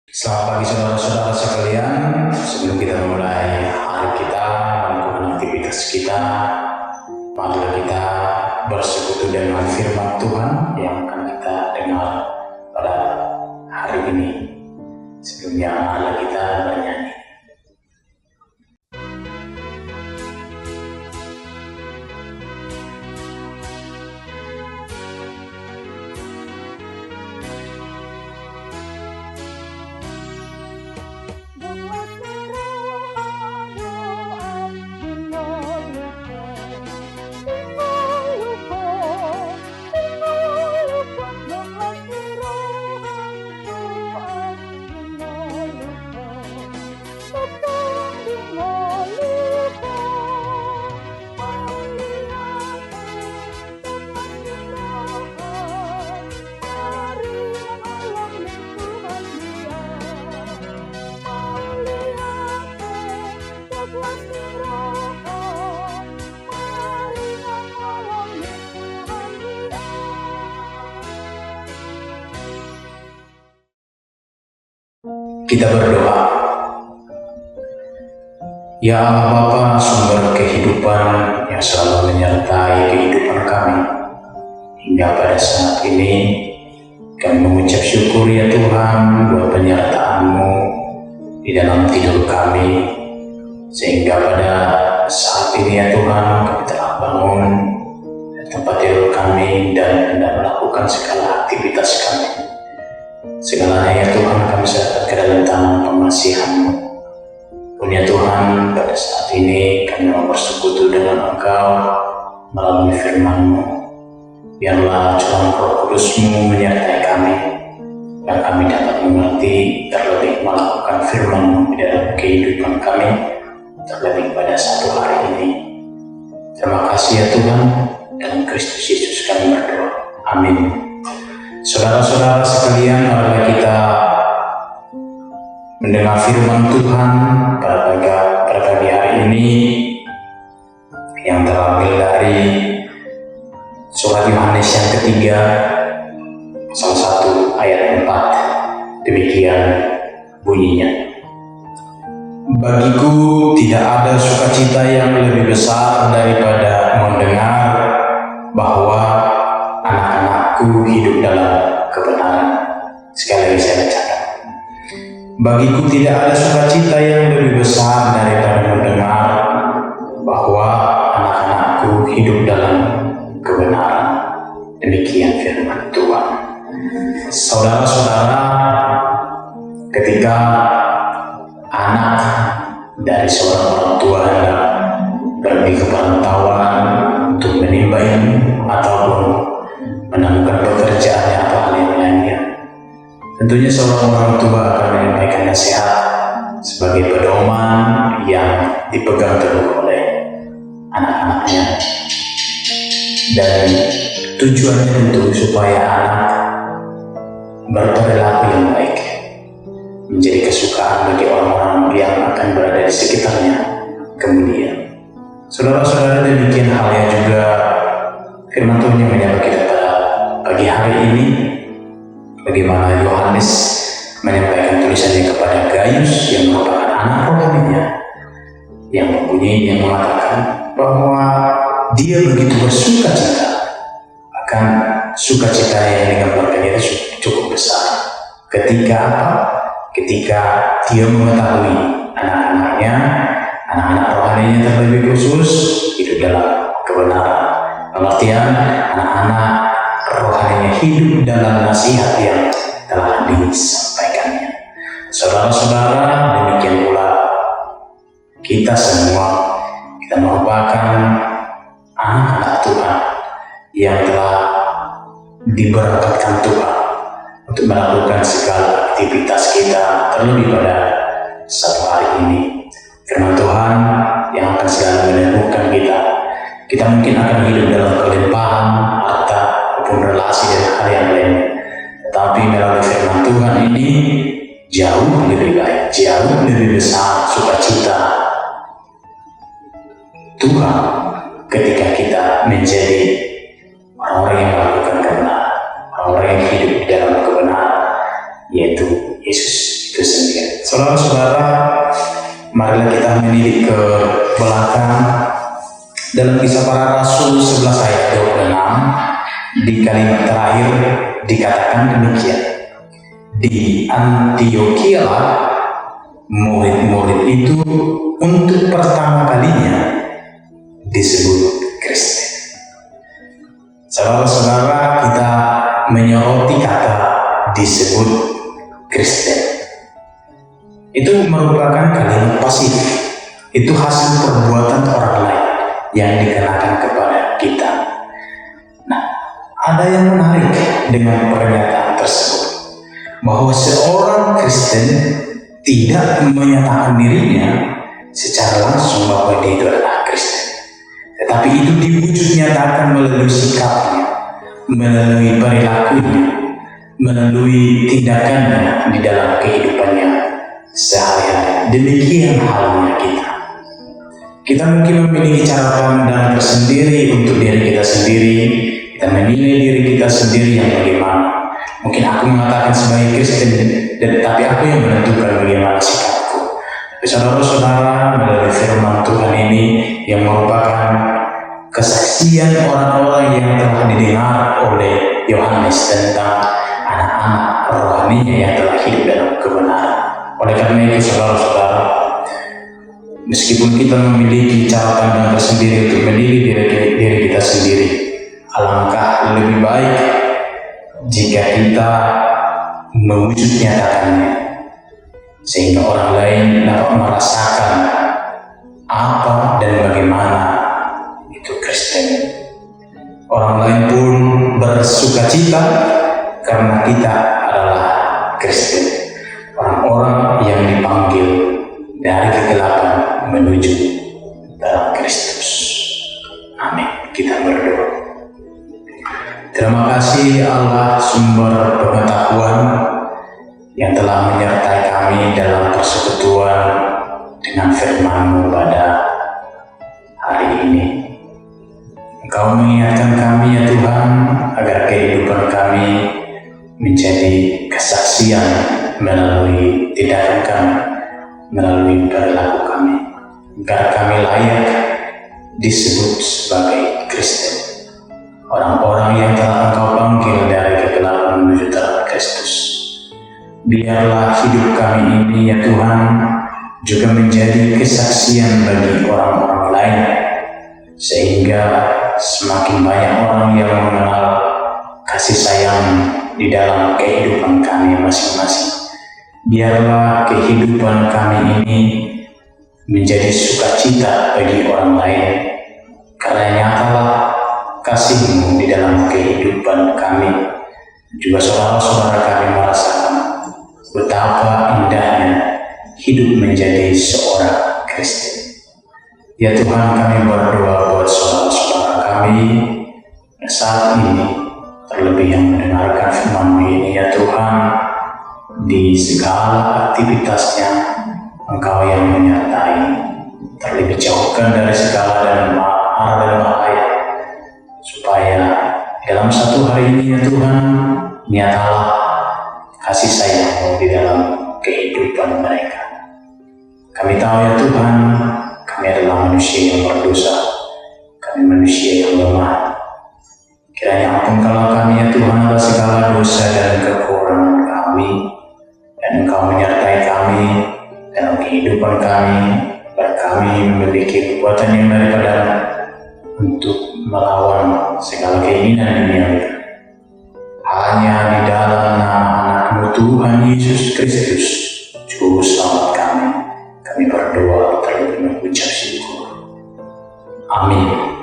Selamat pagi saudara-saudara sekalian. Sebelum kita memulai hari kita melakukan aktivitas kita, marilah kita bersekutu dengan firman Tuhan yang akan kita dengar pada hari ini. Sebelumnya marilah kita bernyanyi. Kita berdoa. Ya Allah Bapa, sumber kehidupan yang selalu menyertai kehidupan kami. Hingga pada saat ini kami mengucap syukur ya Tuhan buat penyertaan-Mu di dalam tidur kami. Sehingga pada saat ini ya Tuhan kami telah bangun dari tempat tidur kami dan hendak melakukan segala aktivitas kami. Segalanya ya Tuhan kami serahkan ke dalam tangan pengasihan-Mu. Pun ya Tuhan, pada saat ini kami mau bersekutu dengan Engkau melalui firman-Mu. Biarlah curang Roh Kudus-Mu menyertai kami, dan kami dapat mengerti terlebih melakukan firman-Mu di dalam kehidupan kami, terlebih pada satu hari ini. Terima kasih ya Tuhan, dalam Kristus Yesus kami berdoa. Amin. Saudara-saudara sekalian, marilah kita mendengar firman Tuhan pada pagi hari ini yang terambil dari surat Yohanes yang ketiga, pasal 1 ayat 4. Demikian bunyinya. Bagiku tidak ada sukacita yang lebih besar daripada mendengar bahwa anak-anakku hidup dalam kebenaran. Sekali lagi saya bacakan. Bagiku tidak ada sukacita yang lebih besar daripada mendengar bahwa anak-anakku hidup dalam kebenaran. Demikian firman Tuhan. Saudara-saudara, ketika anak dari seorang orang tua hendak pergi ke perantauan untuk menimba ilmu ataupun menemukan pekerjaan atau hal yang lainnya, tentunya seorang orang tua akan menyampaikan nasihat sebagai pedoman yang dipegang teguh oleh anak-anaknya, dan tujuannya tentu supaya anak berperilaku yang baik, menjadi kesukaan bagi orang-orang yang akan berada di sekitarnya kemudian. Saudara-saudara, demikian halnya juga firman Tuhan yang menyapa kita pada pagi hari ini, bagaimana Yohanes menyampaikan tulisannya kepada Gaius yang merupakan anak rohaninya, yang mengatakan bahwa dia begitu bersuka cita, akan sukacita yang digambarkan itu cukup besar. Ketika apa? Ketika dia mengetahui anak-anaknya, anak-anak rohaninya terlebih khusus hidup dalam kebenaran. Pengertian anak-anak rohaninya hidup dalam nasihat yang telah disampaikannya. Saudara-saudara, demikian pula kita semua, kita merupakan anak-anak Tuhan yang telah diberkatkan Tuhan untuk melakukan segala aktivitas kita, terlebih pada satu hari ini. Firman Tuhan yang akan selalu meneguhkan kita. Kita mungkin akan hidup dalam kelimpahan harta maupun relasi dan hal yang lain, tetapi melalui firman Tuhan ini jauh lebih baik, jauh lebih besar sukacita Tuhan ketika kita menjadi orang-orang yang melakukan kebenaran, orang-orang yang hidup di dalam kebenaran, yaitu Yesus itu Saudara-saudara, marilah kita menilik ke belakang dalam Kisah Para Rasul 11 ayat 26 di kalimat terakhir dikatakan demikian. Di Antiokhia murid-murid itu untuk pertama kalinya disebut Kristen. Saudara-saudara, kita menyoroti kata disebut Kristen. Itu merupakan kalimat pasif. Itu hasil perbuatan orang lain yang dikenakan kepada kita. Nah, ada yang menarik dengan pernyataan tersebut, bahwa seorang Kristen tidak menyatakan dirinya secara langsung bahwa dia itu adalah Kristen, tetapi itu diwujud nyatakan melalui sikapnya, melalui perilakunya, melalui tindakannya di dalam kehidupannya sehari-hari. Demikian halnya kita. Kita mungkin memiliki cara pandang tersendiri untuk diri kita sendiri. Kita menilai diri kita sendiri yang bagaimana. Mungkin aku mengatakan sebagai Kristen, tapi aku yang menentukan bagaimana sikapku. Tapi saudara-saudara, melalui firman Tuhan ini yang merupakan kesaksian orang-orang yang telah didengar oleh Yohanes tentang anak-anak rohaninya yang telah hidup dalam kebenaran. Oleh karena itu, saudara-saudara, meskipun kita memiliki cara pandang tersendiri untuk menilai diri kita sendiri, alangkah lebih baik jika kita mewujud nyatakannya, sehingga orang lain dapat merasakan apa dan bagaimana itu Kristen. Orang lain pun bersukacita karena kita adalah Kristen. Orang-orang yang dipanggil dari kegelapan menuju dalam Kristus. Amin. Kita berdoa. Terima kasih Allah, sumber pengetahuan yang telah menyertai kami dalam persekutuan dengan firman-Mu pada hari ini. Engkau mengingatkan kami ya Tuhan, agar kehidupan kami menjadi kesaksian melalui tindakan kami, melalui perilaku kami, agar kami layak disebut sebagai Kristen, orang-orang yang telah Engkau panggil dari kegelapan menuju terang Kristus. Biarlah hidup kami ini ya Tuhan juga menjadi kesaksian bagi orang-orang lain, sehingga semakin banyak orang yang mengenal kasih sayang di dalam kehidupan kami masing-masing. Biarlah kehidupan kami ini menjadi sukacita bagi orang lain, karena nyatalah kasih-Mu di dalam kehidupan kami. Juga saudara-saudara kami merasakan betapa indahnya hidup menjadi seorang Kristen. Ya Tuhan, kami berdoa buat saudara-saudara kami saat ini, terlebih yang mendengarkan firman-Mu ini ya Tuhan. Di segala aktivitasnya Engkau yang menyertai, terlebih jauhkan dari segala dan bahaya, supaya dalam satu hari ini ya Tuhan, nyatalah kasih sayang-Mu di dalam kehidupan mereka. Kami tahu ya Tuhan, kami adalah manusia yang berdosa, kami manusia yang lemah. Kiranya ampunkanlah kami ya Tuhan atas segala dosa dan kekurangan kami, dan Engkau menyertai kami dalam kehidupan kami, agar kami memiliki kekuatan yang daripada-Mu untuk melawan segala keinginan duniawi. Hanya di dalam nama anak-Mu Tuhan Yesus Kristus, Juru Selamat kami berdoa terlebih mengucap syukur. Amin.